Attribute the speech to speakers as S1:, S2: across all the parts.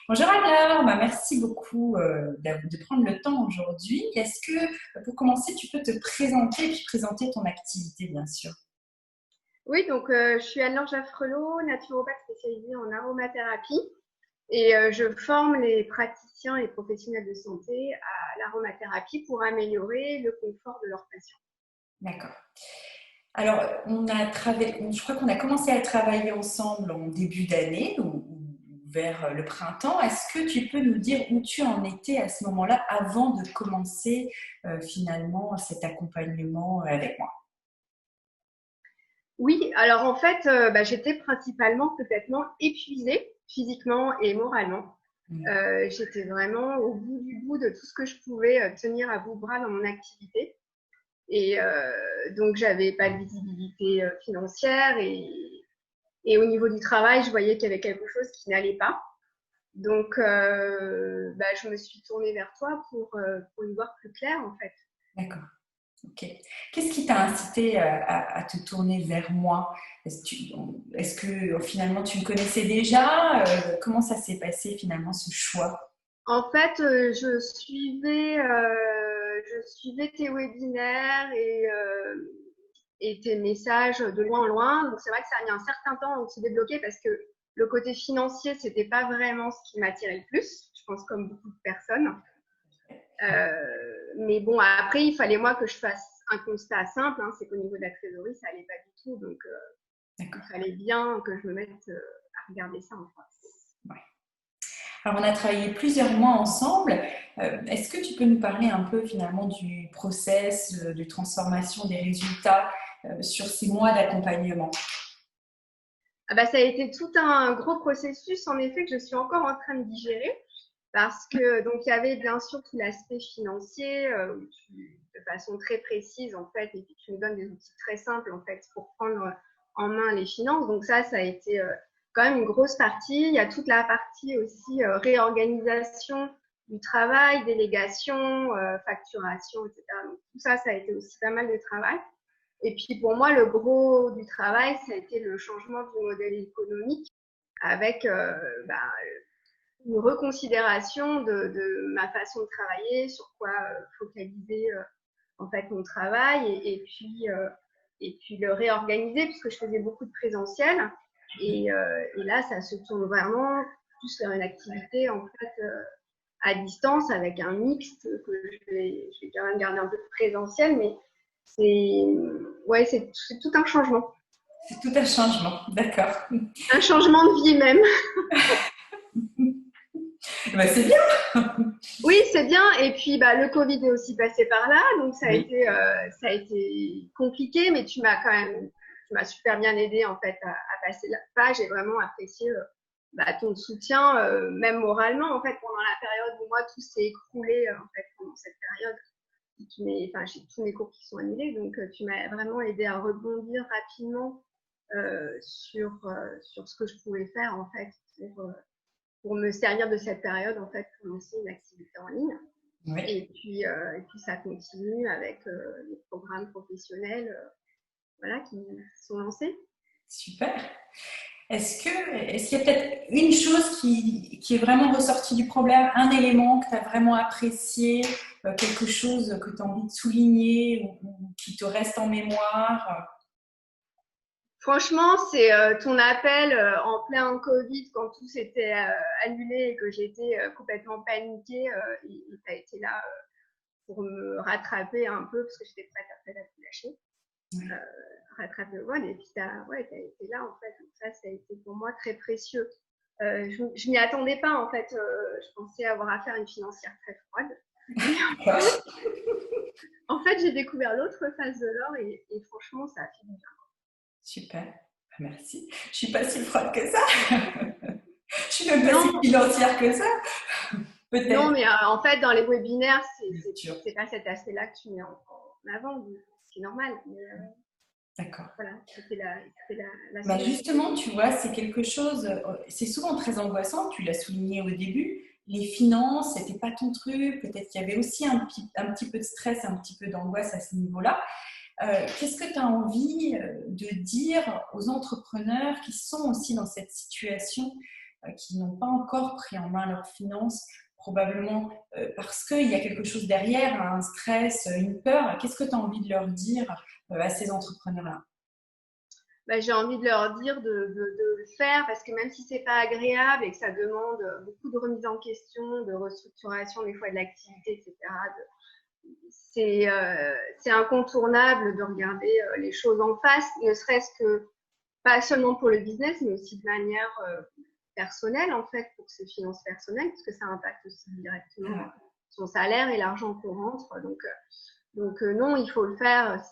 S1: Bonjour alors, merci beaucoup de prendre le temps aujourd'hui. Est-ce que, pour commencer, tu peux te présenter puis présenter ton activité, bien sûr?
S2: Oui, donc je suis Anne-Laure Jaffrelot, naturopathe spécialisée en aromathérapie et je forme les praticiens et professionnels de santé à l'aromathérapie pour améliorer le confort de leurs patients.
S1: D'accord. Alors, je crois qu'on a commencé à travailler ensemble en début d'année ou vers le printemps. Est-ce que tu peux nous dire où tu en étais à ce moment-là avant de commencer finalement cet accompagnement avec moi?
S2: Oui, alors en fait, j'étais principalement complètement épuisée physiquement et moralement.
S1: Mm.
S2: J'étais vraiment au bout du bout de tout ce que je pouvais tenir à bout de bras dans mon activité. Et donc, j'avais pas de visibilité financière et au niveau du travail, je voyais qu'il y avait quelque chose qui n'allait pas. Donc, je me suis tournée vers toi pour y voir plus clair, en fait.
S1: D'accord. Ok. Qu'est-ce qui t'a incité à te tourner vers moi? Est-ce que finalement tu me connaissais déjà? Comment ça s'est passé finalement ce choix?
S2: En fait, je suivais tes webinaires et tes messages de loin en loin. Donc, c'est vrai que ça a mis un certain temps à se débloquer parce que le côté financier, c'était pas vraiment ce qui m'attirait le plus, je pense comme beaucoup de personnes. Mais bon, après, il fallait moi que je fasse un constat simple, hein, c'est qu'au niveau de la trésorerie, ça allait pas du tout. Donc, il
S1: D'accord.
S2: fallait bien que je me mette à regarder ça en face.
S1: Ouais. Alors on a travaillé plusieurs mois ensemble. Est-ce que tu peux nous parler un peu finalement du process de transformation des résultats sur ces mois d'accompagnement?
S2: Ah bah, ça a été tout un gros processus, en effet, que je suis encore en train de digérer. Parce que, donc, il y avait bien sûr tout l'aspect financier, où de façon très précise, en fait, et puis tu me donnes des outils très simples, en fait, pour prendre en main les finances. Donc, ça a été quand même une grosse partie. Il y a toute la partie aussi réorganisation du travail, délégation, facturation, etc. Donc, tout ça a été aussi pas mal de travail. Et puis, pour moi, le gros du travail, ça a été le changement du modèle économique avec une reconsidération de ma façon de travailler, sur quoi focaliser en fait mon travail et puis le réorganiser puisque je faisais beaucoup de présentiel et là ça se tourne vraiment plus vers une activité en fait à distance avec un mixte que je vais quand même garder un peu de présentiel mais c'est ouais c'est tout un changement,
S1: C'est tout un changement, d'accord.
S2: un changement de vie même.
S1: Ben, c'est bien.
S2: Oui, c'est bien. Et puis, le Covid est aussi passé par là, donc
S1: Oui.
S2: ça a été compliqué, mais tu m'as super bien aidé en fait à passer la page. J'ai vraiment apprécié ton soutien, même moralement en fait pendant la période où moi tout s'est écroulé en fait pendant cette période. J'ai tous mes cours qui sont annulés, donc tu m'as vraiment aidé à rebondir rapidement sur ce que je pouvais faire en fait pour me servir de cette période en fait pour lancer une activité en ligne.
S1: Oui.
S2: Et puis ça continue avec les programmes professionnels voilà, qui sont lancés.
S1: Super. Est-ce qu'il y a peut-être une chose qui est vraiment ressortie du problème, un élément que tu as vraiment apprécié, quelque chose que tu as envie de souligner ou qui te reste en mémoire?
S2: Franchement, c'est ton appel en plein Covid quand tout s'était annulé et que j'étais complètement paniquée et tu as été là pour me rattraper un peu parce que j'étais prête après à tout lâcher.
S1: Oui.
S2: Rattraper le vol et puis t'as été là en fait. Donc ça a été pour moi très précieux. Je m'y attendais pas en fait. Je pensais avoir affaire à une financière très froide. Et en fait, j'ai découvert l'autre face de l'or et franchement, ça a fait du bien.
S1: Super, merci. Je suis pas si froide que ça. Je suis même pas si
S2: Non,
S1: financière que ça,
S2: non,
S1: peut-être.
S2: mais en fait, dans les webinaires,
S1: Bien sûr.
S2: c'est pas cet aspect-là que tu mets en avant, c'est normal. Mais
S1: D'accord.
S2: voilà, c'était la
S1: Bah
S2: seule.
S1: justement, tu vois, c'est quelque chose, c'est souvent très angoissant, tu l'as souligné au début, les finances, c'était pas ton truc, peut-être qu'il y avait aussi un petit peu de stress, un petit peu d'angoisse à ce niveau-là. Qu'est-ce que tu as envie de dire aux entrepreneurs qui sont aussi dans cette situation qui n'ont pas encore pris en main leurs finances, probablement parce qu'il y a quelque chose derrière, un stress, une peur. Qu'est-ce que tu as envie de leur dire à ces entrepreneurs-là?
S2: Bah, j'ai envie de leur dire de le faire parce que même si c'est pas agréable et que ça demande beaucoup de remise en question, de restructuration des fois de l'activité, etc., c'est incontournable de regarder les choses en face, ne serait-ce que pas seulement pour le business, mais aussi de manière personnelle, en fait, pour ses finances personnelles, parce que ça impacte aussi directement son salaire et l'argent qu'on rentre. Donc non, il faut le faire.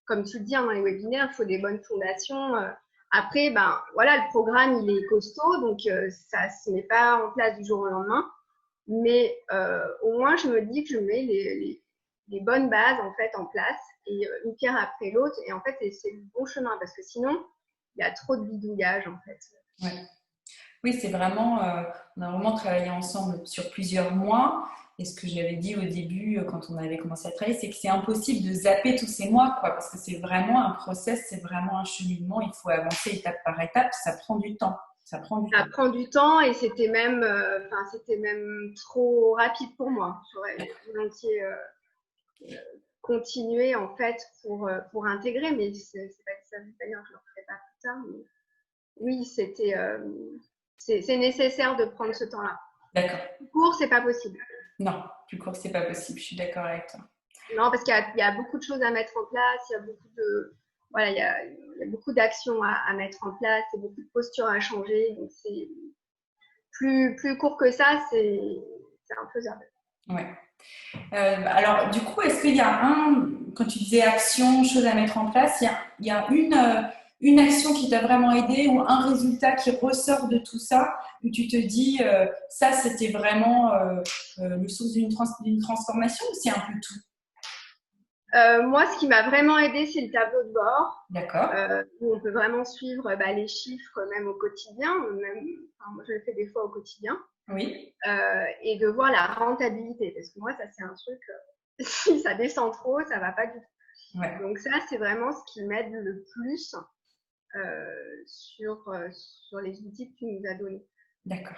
S2: Comme tu le dis, hein, dans les webinaires, il faut des bonnes fondations. Après, ben voilà, le programme il est costaud, donc ça se met pas en place du jour au lendemain. Mais au moins, je me dis que je mets les bonnes bases en fait en place et une pierre après l'autre. Et en fait, c'est le bon chemin parce que sinon, il y a trop de bidouillage en fait.
S1: Ouais. Oui, c'est vraiment, on a vraiment travaillé ensemble sur plusieurs mois. Et ce que j'avais dit au début, quand on avait commencé à travailler, c'est que c'est impossible de zapper tous ces mois, quoi, parce que c'est vraiment un process, c'est vraiment un cheminement. Il faut avancer étape par étape. Ça prend du temps. Ça prend du
S2: Ça
S1: temps.
S2: prend du temps et c'était même trop rapide pour moi. J'aurais volontiers continuer en fait pour intégrer, mais ça veut pas dire que je ne le ferai pas plus tard. Mais oui, c'est nécessaire de prendre ce temps-là.
S1: D'accord.
S2: Plus court, c'est pas possible.
S1: Non, plus court, c'est pas possible. Je suis d'accord avec toi.
S2: Non, parce qu'il y a beaucoup de choses à mettre en place, il y a beaucoup de voilà, il y a beaucoup d'actions à mettre en place, et beaucoup de postures à changer. Donc c'est plus court que ça, c'est infaisable.
S1: Ouais. Alors, du coup, est-ce qu'il y a quand tu disais action, chose à mettre en place, il y a une action qui t'a vraiment aidé ou un résultat qui ressort de tout ça, où tu te dis, ça, c'était vraiment le source d'une transformation ou c'est un peu tout?
S2: Moi, ce qui m'a vraiment aidé, c'est le tableau de bord.
S1: D'accord.
S2: Où on peut vraiment suivre les chiffres même au quotidien, même, enfin, moi je le fais des fois au quotidien,
S1: Oui.
S2: et de voir la rentabilité, parce que moi ça c'est un truc, si ça descend trop, ça va pas du tout.
S1: Ouais.
S2: Donc ça c'est vraiment ce qui m'aide le plus sur les outils que tu nous as donnés.
S1: D'accord.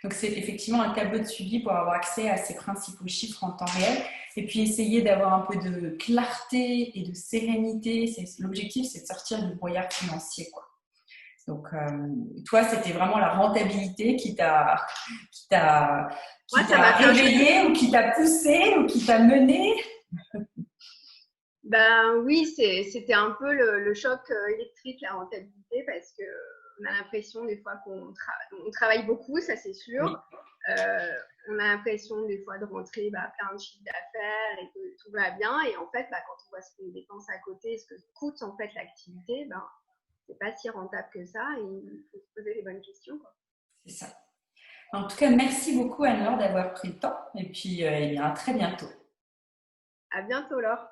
S1: Donc, c'est effectivement un tableau de suivi pour avoir accès à ces principaux chiffres en temps réel et puis essayer d'avoir un peu de clarté et de sérénité. L'objectif, c'est de sortir du brouillard financier, quoi. Donc, toi, c'était vraiment la rentabilité qui t'a,
S2: Moi
S1: qui
S2: ça
S1: t'a
S2: m'a fait un choc.
S1: réveillé ou qui t'a poussé ou qui t'a mené.
S2: Ben oui, c'était un peu le choc électrique, la rentabilité, parce que on a l'impression des fois on travaille beaucoup, ça c'est sûr.
S1: Oui,
S2: On a l'impression des fois de rentrer plein de chiffres d'affaires et que tout va bien. Et en fait, quand on voit ce qu'on dépense à côté, ce que coûte en fait l'activité, c'est pas si rentable que ça. Et il faut se poser les bonnes questions, quoi.
S1: c'est ça. En tout cas, merci beaucoup Anne-Laure d'avoir pris le temps et puis eh bien, à très bientôt.
S2: À bientôt, Laure.